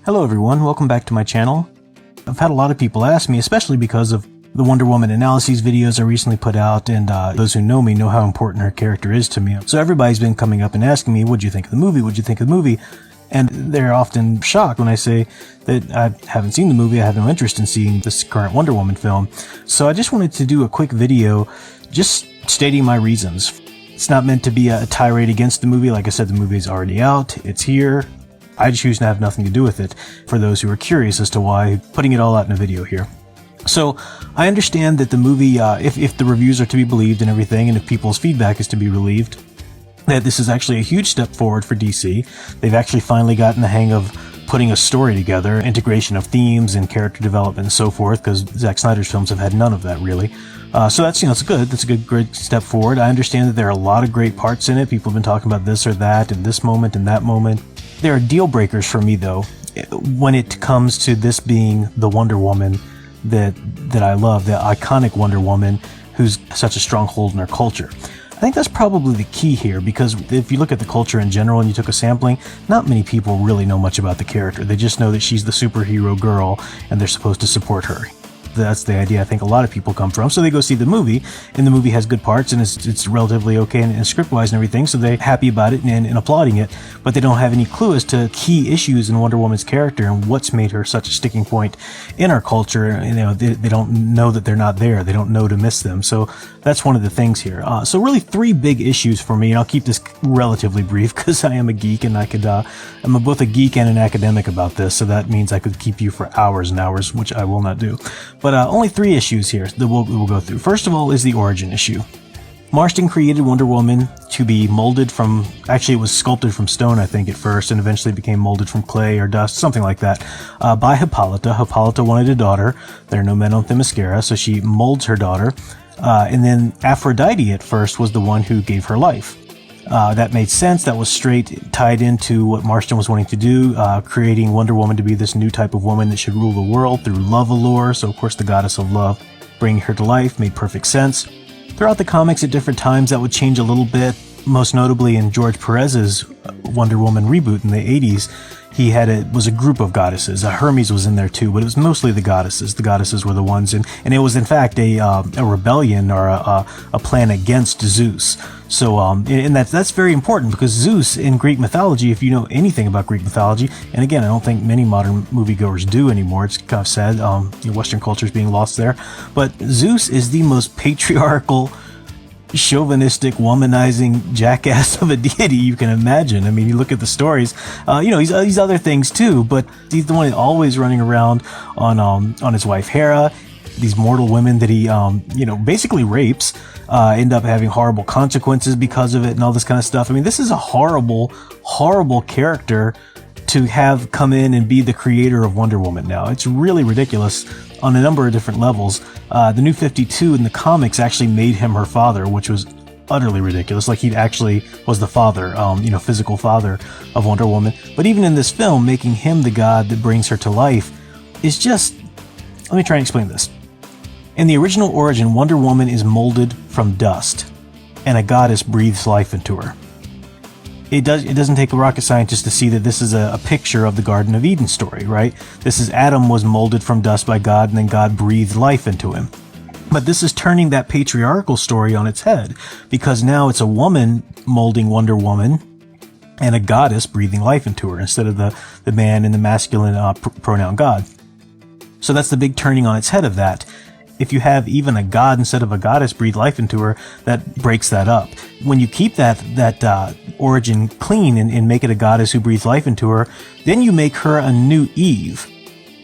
Hello everyone, welcome back to my channel. I've had a lot of people ask me, especially because of the Wonder Woman analyses videos I recently put out, and those who know me know how important her character is to me. So everybody's been coming up and asking me, what'd you think of the movie? What'd you think of the movie? And they're often shocked when I say that I haven't seen the movie, I have no interest in seeing this current Wonder Woman film. So I just wanted to do a quick video just stating my reasons. It's not meant to be a tirade against the movie. Like I said, the movie is already out, it's here. I choose to have nothing to do with it, for those who are curious as to why putting it all out in a video here. So I understand that the movie, if the reviews are to be believed and everything, and if people's feedback is to be believed, that this is actually a huge step forward for DC. They've actually finally gotten the hang of putting a story together, integration of themes and character development and so forth, because Zack Snyder's films have had none of that really. So that's, it's good. That's a good, great step forward. I understand that there are a lot of great parts in it. People have been talking about this or that, and this moment and that moment. There are deal breakers for me, though, when it comes to this being the Wonder Woman that I love, the iconic Wonder Woman who's such a stronghold in our culture. I think that's probably the key here, because if you look at the culture in general and you took a sampling, not many people really know much about the character. They just know that she's the superhero girl and they're supposed to support her. That's the idea I think a lot of people come from. So they go see the movie, and the movie has good parts, and it's relatively okay and script-wise and everything, so they're happy about it and applauding it, but they don't have any clue as to key issues in Wonder Woman's character and what's made her such a sticking point in our culture. They don't know that they're not there. They don't know to miss them. So that's one of the things here. So really three big issues for me, and I'll keep this relatively brief because I am a geek, and I'm both a geek and an academic about this, so that means I could keep you for hours and hours, which I will not do. But only three issues here that we'll go through. First of all is the origin issue. Marston created Wonder Woman to be molded from, actually it was sculpted from stone I think at first, and eventually became molded from clay or dust, something like that, by Hippolyta. Hippolyta wanted a daughter. There are no men on Themyscira, so she molds her daughter. And then Aphrodite at first was the one who gave her life. That made sense. That was straight tied into what Marston was wanting to do, creating Wonder Woman to be this new type of woman that should rule the world through love allure. So of course the goddess of love, bringing her to life, made perfect sense. Throughout the comics at different times that would change a little bit, most notably in George Perez's Wonder Woman reboot in the 80s. He was a group of goddesses. Hermes was in there too, but it was mostly the goddesses. The goddesses were the ones, and it was in fact a rebellion or a plan against Zeus. So, and that's very important, because Zeus in Greek mythology, if you know anything about Greek mythology, and again, I don't think many modern moviegoers do anymore. It's kind of sad. Western culture is being lost there, but Zeus is the most patriarchal, chauvinistic, womanizing jackass of a deity you can imagine. I mean, you look at the stories, he's other things too, but he's the one always running around on his wife Hera. These mortal women that he basically rapes, end up having horrible consequences because of it and all this kind of stuff. I mean, this is a horrible character to have come in and be the creator of Wonder Woman now. It's really ridiculous on a number of different levels. The New 52 in the comics actually made him her father, which was utterly ridiculous. Like he actually was the father, physical father of Wonder Woman. But even in this film, making him the god that brings her to life is just... Let me try and explain this. In the original origin, Wonder Woman is molded from dust, and a goddess breathes life into her. It doesn't take a rocket scientist to see that this is a picture of the Garden of Eden story, right? This is Adam was molded from dust by God, and then God breathed life into him. But this is turning that patriarchal story on its head, because now it's a woman molding Wonder Woman and a goddess breathing life into her instead of the man in the masculine pronoun God. So that's the big turning on its head of that. If you have even a god instead of a goddess breathe life into her, that breaks that up. When you keep that origin clean and make it a goddess who breathes life into her, then you make her a new Eve.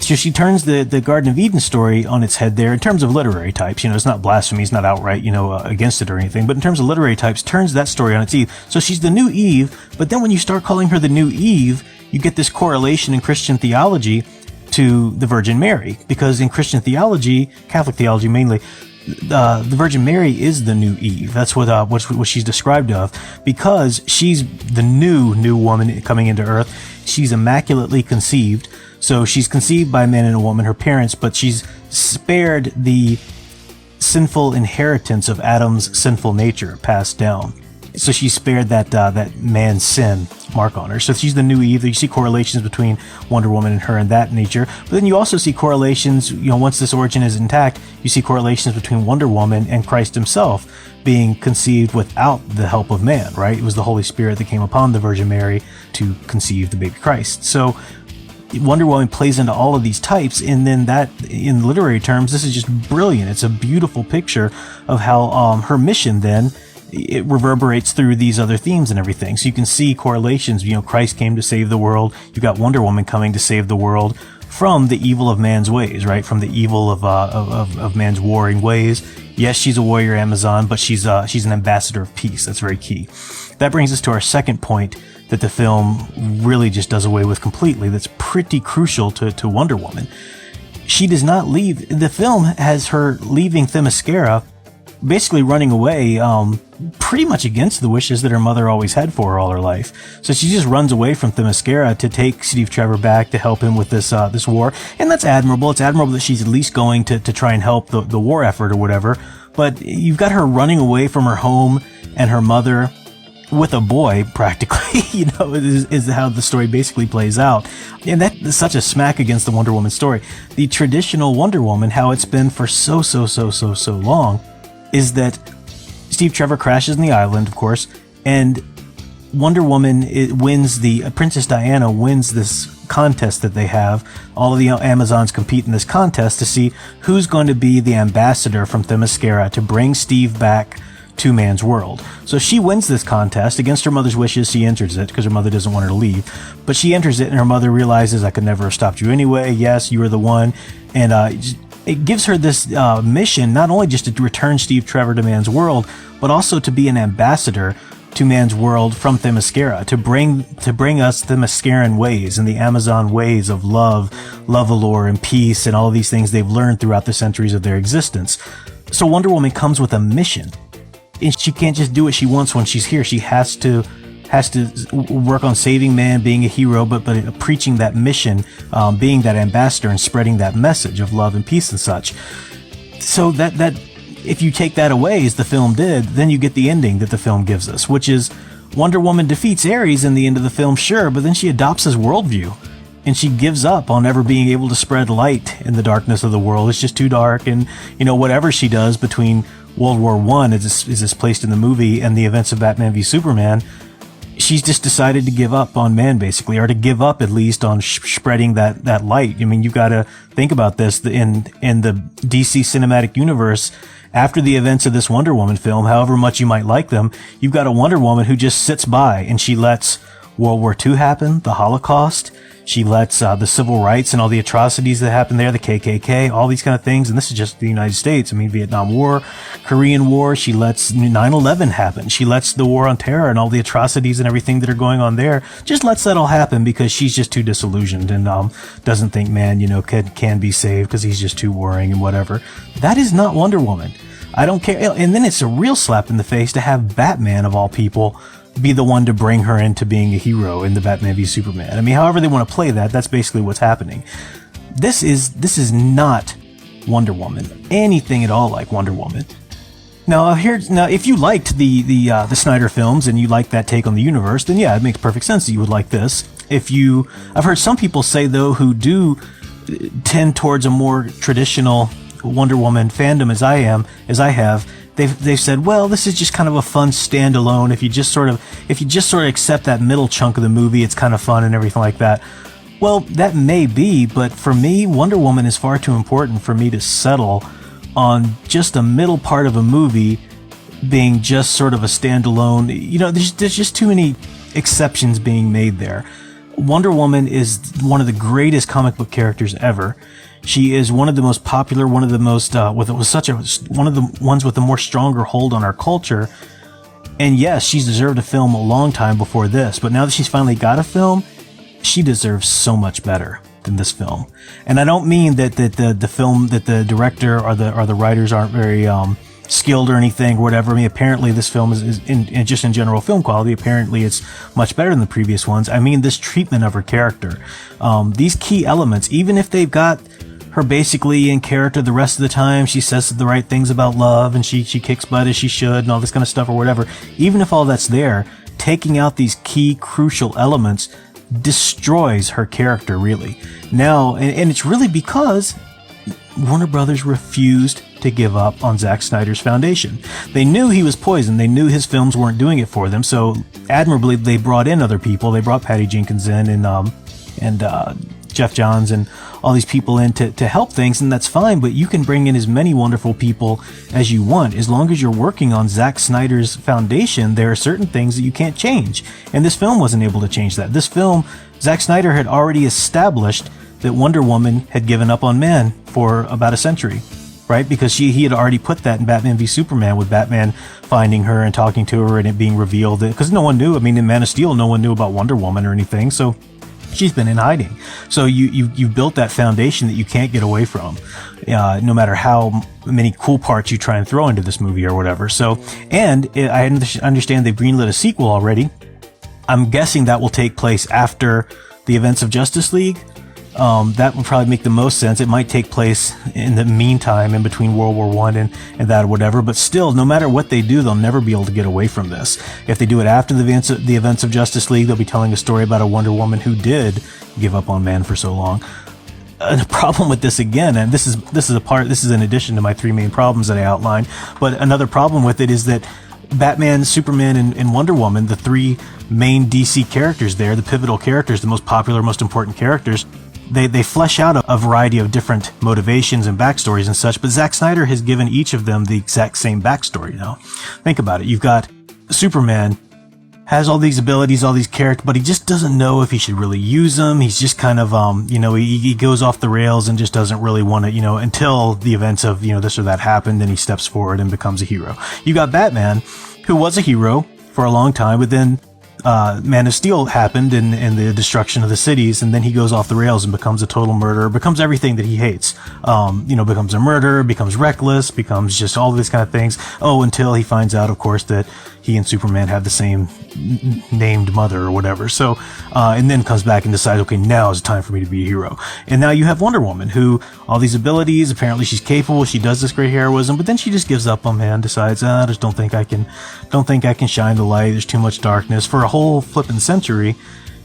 So she turns the Garden of Eden story on its head there in terms of literary types. It's not blasphemy, it's not outright, against it or anything, but in terms of literary types, turns that story on its Eve. So she's the new Eve, but then when you start calling her the new Eve, you get this correlation in Christian theology to the Virgin Mary, because in Christian theology, Catholic theology mainly, the Virgin Mary is the new Eve. That's what she's described of, because she's the new woman coming into earth. She's immaculately conceived, so she's conceived by a man and a woman, her parents, but she's spared the sinful inheritance of Adam's sinful nature passed down. So she spared that man's sin, mark on her. So she's the new Eve. You see correlations between Wonder Woman and her and that nature. But then you also see correlations, once this origin is intact, you see correlations between Wonder Woman and Christ himself being conceived without the help of man, right? It was the Holy Spirit that came upon the Virgin Mary to conceive the baby Christ. So Wonder Woman plays into all of these types, and then that, in literary terms, this is just brilliant. It's a beautiful picture of how her mission then, it reverberates through these other themes and everything. So you can see correlations. Christ came to save the world. You got Wonder Woman coming to save the world from the evil of man's ways, right? From the evil of man's warring ways. Yes, she's a warrior Amazon, but she's an ambassador of peace. That's very key. That brings us to our second point that the film really just does away with completely. That's pretty crucial to Wonder Woman. She does not leave. The film has her leaving Themyscira, basically running away, pretty much against the wishes that her mother always had for her all her life. So she just runs away from Themyscira to take Steve Trevor back to help him with this war. And that's admirable. It's admirable that she's at least going to try and help the war effort or whatever. But you've got her running away from her home and her mother with a boy, practically, is how the story basically plays out. And that is such a smack against the Wonder Woman story. The traditional Wonder Woman, how it's been for so long, is that Steve Trevor crashes on the island, of course, and Wonder Woman wins Princess Diana wins this contest that they have. All of the Amazons compete in this contest to see who's going to be the ambassador from Themyscira to bring Steve back to man's world. So she wins this contest against her mother's wishes. She enters it because her mother doesn't want her to leave, but she enters it, and her mother realizes, I could never have stopped you anyway. Yes, you were the one. And it gives her this mission, not only just to return Steve Trevor to man's world, but also to be an ambassador to man's world from Themyscira, to bring us Themysciran ways and the Amazon ways of love, allure, and peace, and all of these things they've learned throughout the centuries of their existence. So Wonder Woman comes with a mission. And she can't just do what she wants when she's here. She has to work on saving man, being a hero, but preaching that mission, being that ambassador and spreading that message of love and peace and such. So that if you take that away, as the film did, then you get the ending that the film gives us, which is Wonder Woman defeats Ares in the end of the film, sure, but then she adopts his worldview. And she gives up on ever being able to spread light in the darkness of the world. It's just too dark. And, whatever she does between World War I, as is placed in the movie, and the events of Batman v Superman, she's just decided to give up on man, basically, or to give up at least on spreading that light. I mean, you've got to think about this. In the DC cinematic universe, after the events of this Wonder Woman film, however much you might like them, you've got a Wonder Woman who just sits by and she lets World War II happen, the Holocaust. She lets the civil rights and all the atrocities that happened there, the KKK, all these kind of things. And this is just the United States. I mean, Vietnam War, Korean War. She lets 9/11 happen. She lets the war on terror and all the atrocities and everything that are going on there. Just lets that all happen because she's just too disillusioned and doesn't think man, can be saved because he's just too worrying and whatever. That is not Wonder Woman. I don't care. And then it's a real slap in the face to have Batman, of all people, be the one to bring her into being a hero in the Batman v Superman. I mean, however they want to play that, that's basically what's happening. This is not Wonder Woman, anything at all like Wonder Woman. Now, if you liked the Snyder films and you like that take on the universe, then yeah, it makes perfect sense that you would like this. I've heard some people say though who do tend towards a more traditional Wonder Woman fandom as I have. They've said, well, this is just kind of a fun standalone. If you just sort of accept that middle chunk of the movie, it's kind of fun and everything like that. Well, that may be, but for me, Wonder Woman is far too important for me to settle on just a middle part of a movie being just sort of a standalone. There's just too many exceptions being made there. Wonder Woman is one of the greatest comic book characters ever. She is one of the most popular, one of the most, one of the ones with a more stronger hold on our culture. And yes, she's deserved a film a long time before this, but now that she's finally got a film, she deserves so much better than this film. And I don't mean that the film, that the director or the writers aren't very skilled or anything or whatever. I mean, apparently this film is just in general film quality, apparently it's much better than the previous ones. I mean, this treatment of her character, these key elements, even if they've got her basically in character the rest of the time, she says the right things about love and she kicks butt as she should and all this kind of stuff or whatever, even if all that's there, taking out these key crucial elements destroys her character, really. Now, and it's really because Warner Brothers refused to give up on Zack Snyder's foundation. They knew he was poisoned. They knew his films weren't doing it for them. So admirably, they brought in other people. They brought Patty Jenkins in and Jeff Johns and all these people in to help things, and that's fine, but you can bring in as many wonderful people as you want. As long as you're working on Zack Snyder's foundation, there are certain things that you can't change. And this film wasn't able to change that. This film, Zack Snyder had already established that Wonder Woman had given up on man for about a century, right? Because he had already put that in Batman v Superman, with Batman finding her and talking to her and it being revealed that, because no one knew. I mean, in Man of Steel, no one knew about Wonder Woman or anything, so she's been in hiding. So you've built that foundation that you can't get away from, no matter how many cool parts you try and throw into this movie or whatever. So, and I understand they've greenlit a sequel already. I'm guessing that will take place after the events of Justice League. That would probably make the most sense. It might take place in the meantime, in between World War I and that or whatever, but still, no matter what they do, they'll never be able to get away from this. If they do it after the events of Justice League, they'll be telling a story about a Wonder Woman who did give up on man for so long. The problem with this, again, and this is in addition to my three main problems that I outlined, but another problem with it is that Batman, Superman, and Wonder Woman, the three main DC characters there, the pivotal characters, the most popular, most important characters, they flesh out a variety of different motivations and backstories and such, but Zack Snyder has given each of them the exact same backstory now. Think about it. You've got Superman, has all these abilities, all these characters, but he just doesn't know if he should really use them. He's just kind of, he goes off the rails and just doesn't really want to, until the events of, this or that happened, then he steps forward and becomes a hero. You got Batman, who was a hero for a long time, but then Man of Steel happened and the destruction of the cities, and then he goes off the rails and becomes a total murderer, becomes everything that he hates. Becomes a murderer, becomes reckless, becomes just all these kind of things. Oh, until he finds out, of course, that he and Superman have the same named mother or whatever. So, and then comes back and decides, okay, now is the time for me to be a hero. And now you have Wonder Woman, who all these abilities, apparently she's capable, she does this great heroism, but then she just gives up on man, decides, I just don't think I can shine the light. There's too much darkness for a whole flipping century.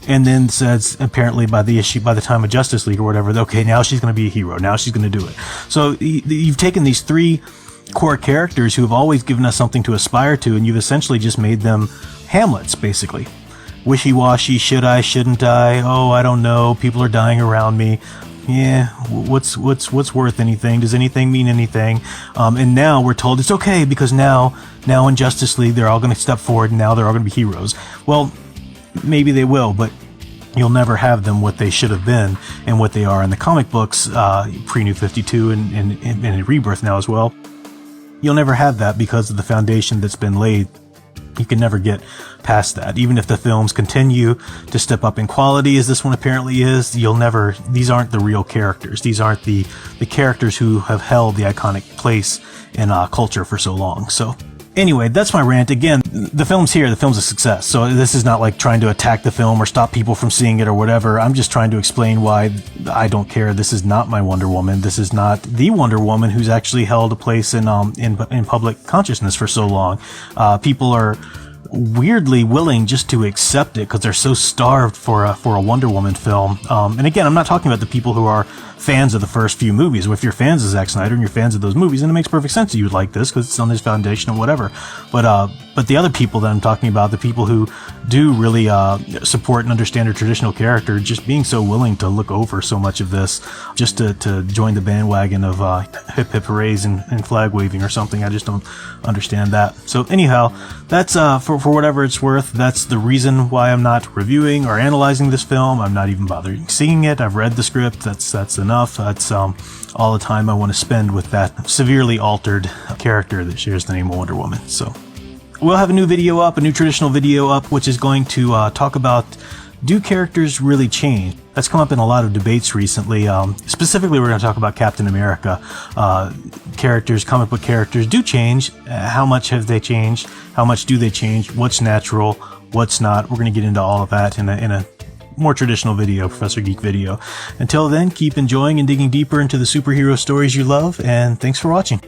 And then says, apparently by the time of Justice League or whatever, okay, now she's going to be a hero. Now she's going to do it. So you've taken these three core characters who have always given us something to aspire to, and you've essentially just made them Hamlets, basically. Wishy-washy, should I, shouldn't I? Oh, I don't know. People are dying around me. Yeah, what's worth anything? Does anything mean anything? And now we're told it's okay because now in Justice League they're all going to step forward and now they're all going to be heroes. Well, maybe they will, but you'll never have them what they should have been and what they are in the comic books, pre-New 52 and in Rebirth now as well. You'll never have that because of the foundation that's been laid. You can never get past that. Even if the films continue to step up in quality, as this one apparently is, these aren't the real characters. These aren't the characters who have held the iconic place in culture for so long. So anyway, that's my rant. Again, the film's here. The film's a success. So this is not like trying to attack the film or stop people from seeing it or whatever. I'm just trying to explain why I don't care. This is not my Wonder Woman. This is not the Wonder Woman who's actually held a place in public consciousness for so long. People are weirdly willing just to accept it because they're so starved for a Wonder Woman film. And again, I'm not talking about the people who are fans of the first few movies. If you're fans of Zack Snyder and you're fans of those movies, then it makes perfect sense that you would like this because it's on his foundation and whatever. But the other people that I'm talking about, the people who do really support and understand a traditional character, just being so willing to look over so much of this just to join the bandwagon of hip hip hoorays and flag waving or something. I just don't understand that. So anyhow, that's for whatever it's worth. That's the reason why I'm not reviewing or analyzing this film. I'm not even bothering seeing it. I've read the script. That's enough. That's all the time I want to spend with that severely altered character that shares the name of Wonder Woman. So we'll have a new video up, a new traditional video up, which is going to talk about, do characters really change? That's come up in a lot of debates recently. Specifically, we're going to talk about Captain America. Comic book characters do change. How much have they changed? How much do they change? What's natural? What's not? We're going to get into all of that in a more traditional video, Professor Geek video. Until then, keep enjoying and digging deeper into the superhero stories you love, and thanks for watching.